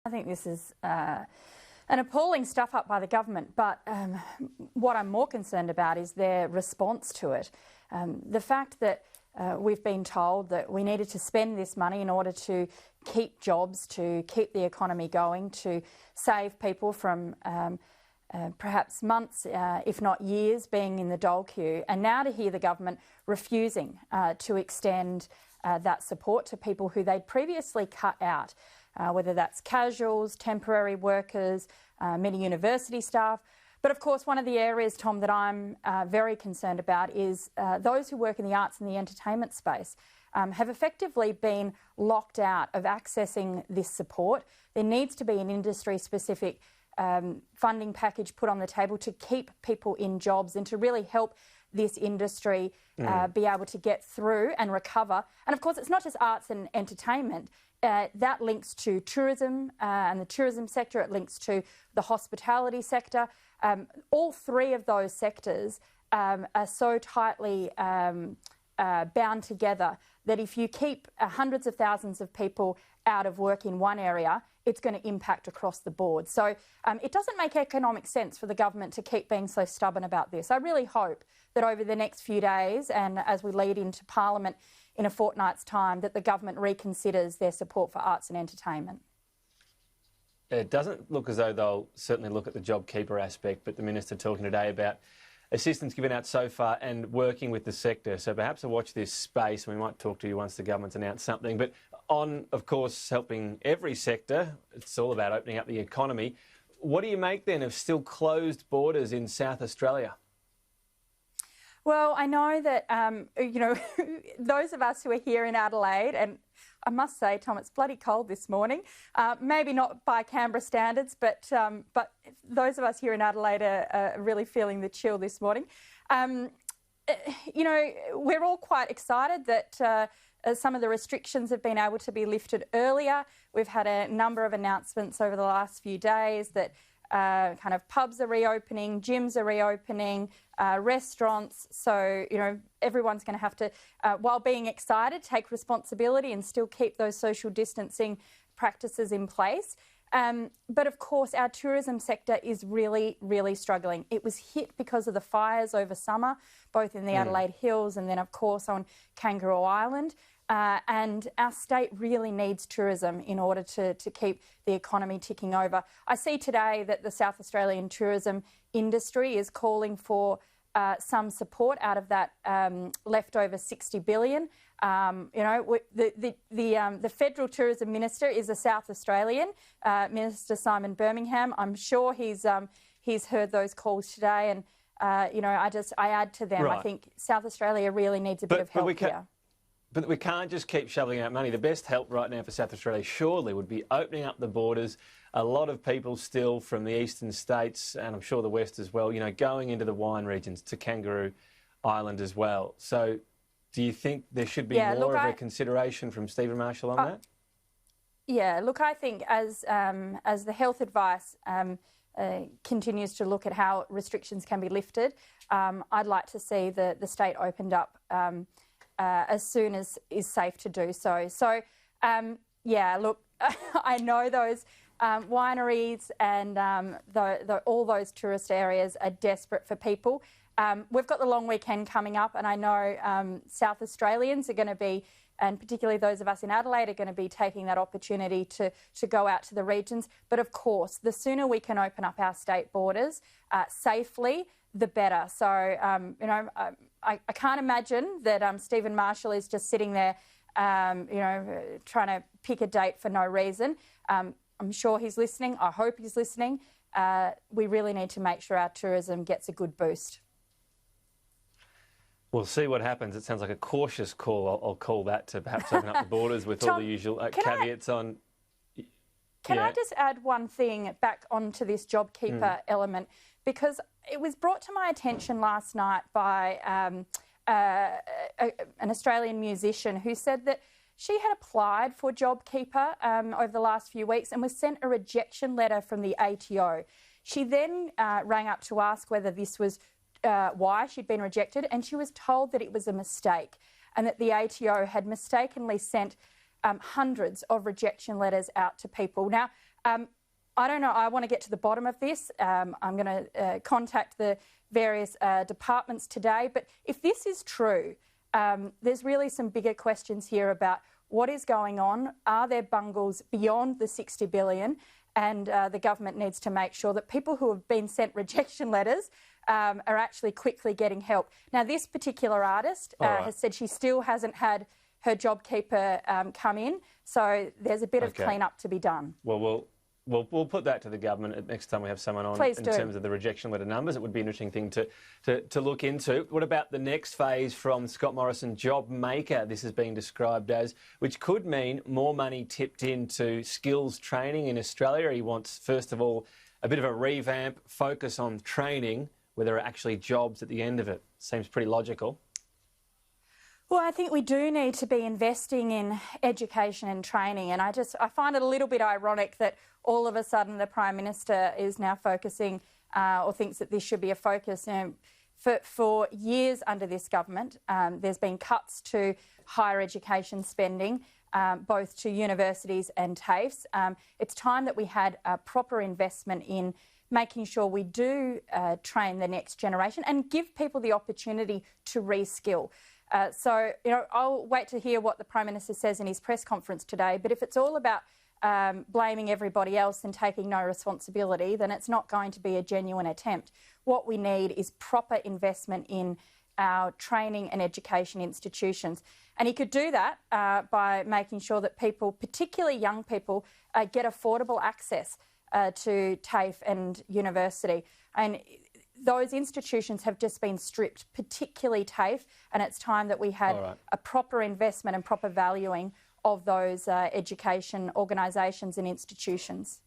I think this is an appalling stuff up by the government, but what I'm more concerned about is their response to it. The fact that we've been told that we needed to spend this money in order to keep jobs, to keep the economy going, to save people from perhaps months, if not years, being in the dole queue, and now to hear the government refusing to extend that support to people who they'd previously cut out, whether that's casuals, temporary workers, many university staff. But of course, one of the areas, Tom, that I'm very concerned about is those who work in the arts and the entertainment space have effectively been locked out of accessing this support. There needs to be an industry-specific funding package put on the table to keep people in jobs and to really help this industry be able to get through and recover. And of course, it's not just arts and entertainment. That links to tourism and the tourism sector. It links to the hospitality sector. All three of those sectors are so tightly bound together that if you keep hundreds of thousands of people out of work in one area, it's going to impact across the board. So it doesn't make economic sense for the government to keep being so stubborn about this. I really hope that over the next few days and as we lead into Parliament in a fortnight's time, that the government reconsiders their support for arts and entertainment. It doesn't look as though they'll certainly look at the JobKeeper aspect, but the Minister talking today about assistance given out so far and working with the sector. So perhaps I'll watch this space and we might talk to you once the government's announced something. But on, of course, helping every sector, it's all about opening up the economy. What do you make then of still closed borders in South Australia? Well, I know that, those of us who are here in Adelaide, and I must say, Tom, it's bloody cold this morning. Maybe not by Canberra standards, but those of us here in Adelaide are really feeling the chill this morning. We're all quite excited that some of the restrictions have been able to be lifted earlier. We've had a number of announcements over the last few days that kind of pubs are reopening, gyms are reopening, restaurants. So, everyone's going to have to, while being excited, take responsibility and still keep those social distancing practices in place. But of course, our tourism sector is really, really struggling. It was hit because of the fires over summer, both in the Adelaide Hills and then, of course, on Kangaroo Island. And our state really needs tourism in order to keep the economy ticking over. I see today that the South Australian tourism industry is calling for some support out of that leftover $60 billion. The Federal Tourism Minister is a South Australian, Minister Simon Birmingham. I'm sure he's heard those calls today, and I add to them. Right. I think South Australia really needs a bit of help here. But we can't just keep shoveling out money. The best help right now for South Australia surely would be opening up the borders. A lot of people still from the eastern states, and I'm sure the west as well, going into the wine regions, to Kangaroo Island as well. So do you think there should be more of a consideration from Stephen Marshall on that? Yeah, look, I think as the health advice continues to look at how restrictions can be lifted, I'd like to see the state opened up as soon as is safe to do so. So, look, I know those wineries and all those tourist areas are desperate for people. We've got the long weekend coming up, and I know South Australians are going to be, and particularly those of us in Adelaide, are going to be taking that opportunity to go out to the regions. But of course, the sooner we can open up our state borders safely, the better. So, I can't imagine that Stephen Marshall is just sitting there, trying to pick a date for no reason. I'm sure he's listening. I hope he's listening. We really need to make sure our tourism gets a good boost. We'll see what happens. It sounds like a cautious call. I'll call that, to perhaps open up the borders with Tom, all the usual caveats on. Can I just add one thing back onto this JobKeeper element? Because it was brought to my attention last night by an Australian musician who said that she had applied for JobKeeper over the last few weeks and was sent a rejection letter from the ATO. She then rang up to ask whether this was why she'd been rejected, and she was told that it was a mistake and that the ATO had mistakenly sent hundreds of rejection letters out to people. Now, I don't know. I want to get to the bottom of this. I'm going to contact the various departments today. But if this is true, there's really some bigger questions here about what is going on. Are there bungles beyond the $60 billion? And the government needs to make sure that people who have been sent rejection letters are actually quickly getting help. Now, this particular artist has said she still hasn't had her JobKeeper come in, so there's a bit of clean-up to be done. Well, we'll put that to the government next time we have someone on. Please in do. Terms of the rejection letter numbers. It would be an interesting thing to look into. What about the next phase from Scott Morrison, Job Maker, this is being described as, which could mean more money tipped into skills training in Australia. He wants, first of all, a bit of a revamp, focus on training where there are actually jobs at the end of it. Seems pretty logical. Well, I think we do need to be investing in education and training, and I find it a little bit ironic that all of a sudden the Prime Minister is now focusing or thinks that this should be a focus. For years under this government, there's been cuts to higher education spending, both to universities and TAFEs. It's time that we had a proper investment in making sure we do train the next generation and give people the opportunity to reskill. So, I'll wait to hear what the Prime Minister says in his press conference today, but if it's all about blaming everybody else and taking no responsibility, then it's not going to be a genuine attempt. What we need is proper investment in our training and education institutions. And he could do that by making sure that people, particularly young people, get affordable access to TAFE and university. And those institutions have just been stripped, particularly TAFE, and it's time that we had a proper investment and proper valuing of those education organisations and institutions.